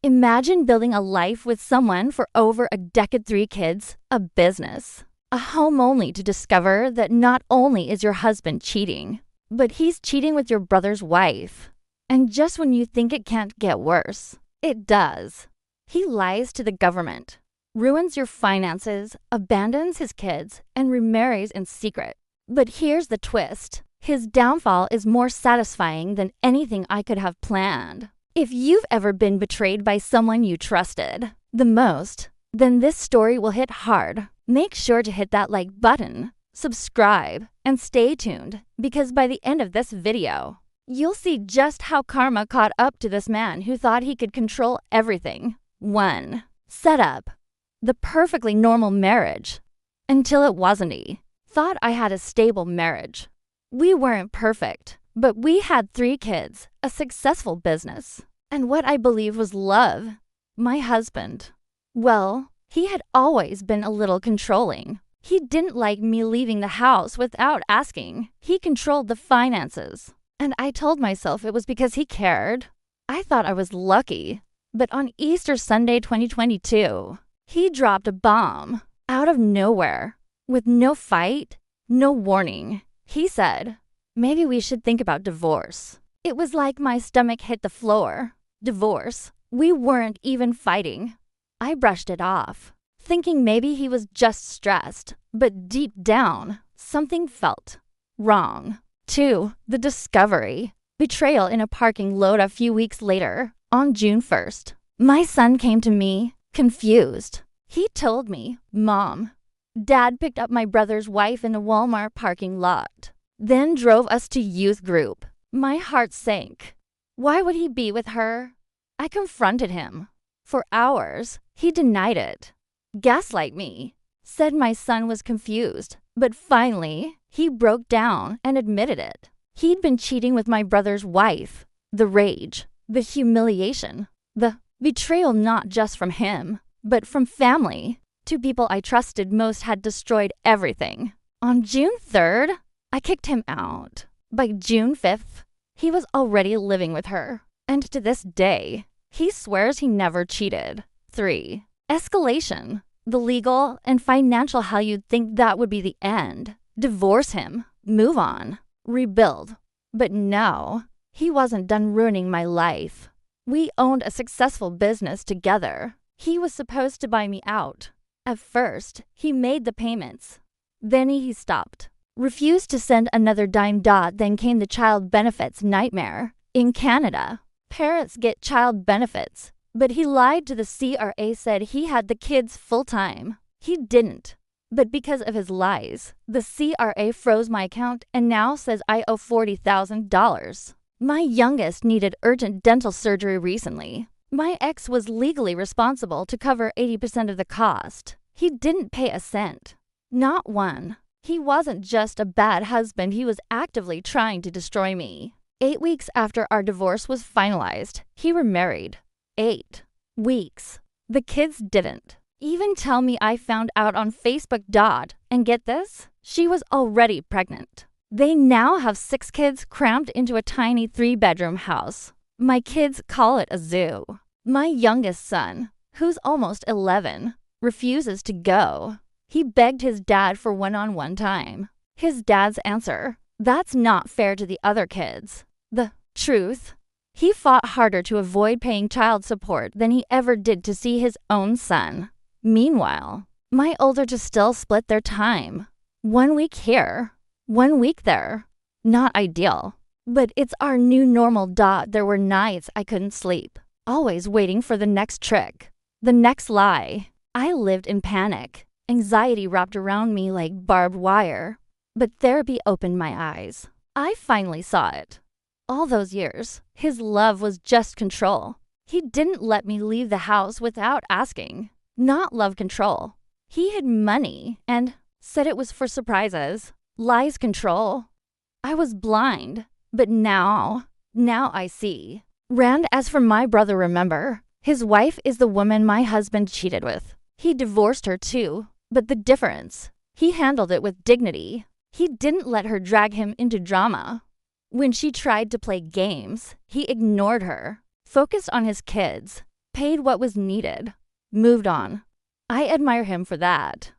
Imagine building a life with someone for over a decade, 3 kids, a business, a home, only to discover that not only is your husband cheating, but he's cheating with your brother's wife. And just when you think it can't get worse, it does. He lies to the government, ruins your finances, abandons his kids, and remarries in secret. But here's the twist. His downfall is more satisfying than anything I could have planned. If you've ever been betrayed by someone you trusted the most, then this story will hit hard. Make sure to hit that like button, subscribe, and stay tuned, because by the end of this video, you'll see just how karma caught up to this man who thought he could control everything. 1. Setup. The perfectly normal marriage. Until it wasn't. Thought I had a stable marriage. We weren't perfect, but we had 3 kids, a successful business, and what I believe was love. My husband, well, he had always been a little controlling. He didn't like me leaving the house without asking. He controlled the finances, and I told myself it was because he cared. I thought I was lucky, but on Easter Sunday 2022, he dropped a bomb out of nowhere with no fight, no warning. He said, "Maybe we should think about divorce." It was like my stomach hit the floor. Divorce? We weren't even fighting. I brushed it off, thinking maybe he was just stressed, but deep down, something felt wrong. 2. The discovery. Betrayal in a parking lot a few weeks later, on June 1st. My son came to me, confused. He told me, "Mom, Dad picked up my brother's wife in the Walmart parking lot, then drove us to youth group." My heart sank. Why would he be with her? I confronted him. For hours, he denied it. Gaslight me. Said my son was confused. But finally, he broke down and admitted it. He'd been cheating with my brother's wife. The rage, the humiliation, the betrayal, not just from him, but from family. 2 people I trusted most had destroyed everything. On June 3rd, I kicked him out. By June 5th, he was already living with her. And to this day, he swears he never cheated. 3. Escalation. The legal and financial hell. You'd think that would be the end. Divorce him. Move on. Rebuild. But no, he wasn't done ruining my life. We owned a successful business together. He was supposed to buy me out. At first, he made the payments. Then he stopped. Refused to send another dime. Then came the child benefits nightmare. In Canada, parents get child benefits, but he lied to the CRA, said he had the kids full-time. He didn't. But because of his lies, the CRA froze my account and now says I owe $40,000. My youngest needed urgent dental surgery recently. My ex was legally responsible to cover 80% of the cost. He didn't pay a cent. Not one. He wasn't just a bad husband, he was actively trying to destroy me. 8 weeks after our divorce was finalized, he remarried. 8 weeks. The kids didn't even tell me. I found out on Facebook. And get this? She was already pregnant. They now have 6 kids crammed into a tiny 3-bedroom house. My kids call it a zoo. My youngest son, who's almost 11, refuses to go. He begged his dad for one-on-one time. His dad's answer, "That's not fair to the other kids." The truth? He fought harder to avoid paying child support than he ever did to see his own son. Meanwhile, my older two still split their time. 1 week here, 1 week there. Not ideal, but it's our new normal. There were nights I couldn't sleep, always waiting for the next trick, the next lie. I lived in panic. Anxiety wrapped around me like barbed wire. But therapy opened my eyes. I finally saw it. All those years, his love was just control. He didn't let me leave the house without asking. Not love, control. He hid money and said it was for surprises. Lies, control. I was blind, but now I see. Rand, as for my brother, remember, his wife is the woman my husband cheated with. He divorced her too, but the difference, he handled it with dignity. He didn't let her drag him into drama. When she tried to play games, he ignored her, focused on his kids. paid what was needed, moved on. I admire him for that.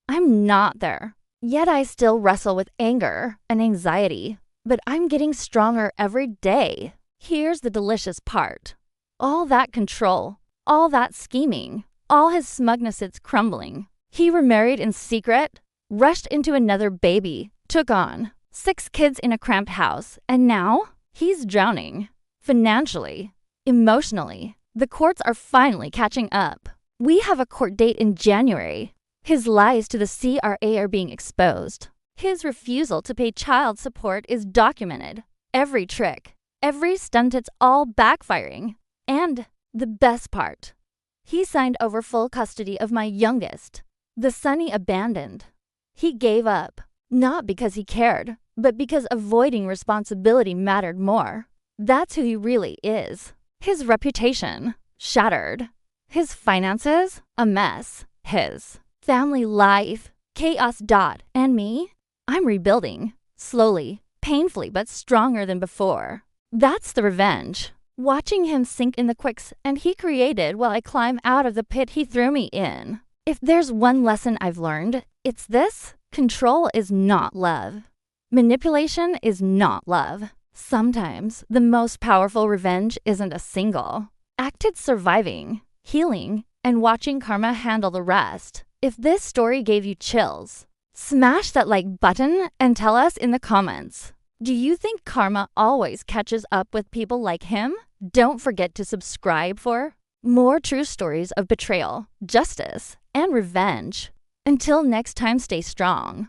I'm not there. Yet I still wrestle with anger and anxiety, but I'm getting stronger every day. Here's the delicious part. All that control, all that scheming, all his smugness is crumbling. He remarried in secret, rushed into another baby, took on 6 kids in a cramped house, and now he's drowning. Financially, emotionally, the courts are finally catching up. We have a court date in January. His lies to the CRA are being exposed. His refusal to pay child support is documented. Every trick, every stunt, it's all backfiring. And the best part, he signed over full custody of my youngest, the son he abandoned. He gave up, not because he cared, but because avoiding responsibility mattered more. That's who he really is. His reputation, shattered. His finances, a mess. His family life, chaos. And me? I'm rebuilding, slowly, painfully, but stronger than before. That's the revenge. Watching him sink in the quicksand he created while I climb out of the pit he threw me in. If there's one lesson I've learned, it's this: control is not love. Manipulation is not love. Sometimes the most powerful revenge isn't a single act, it's surviving, healing, and watching karma handle the rest. If this story gave you chills, smash that like button and tell us in the comments. Do you think karma always catches up with people like him? Don't forget to subscribe for more true stories of betrayal, justice, and revenge. Until next time, stay strong.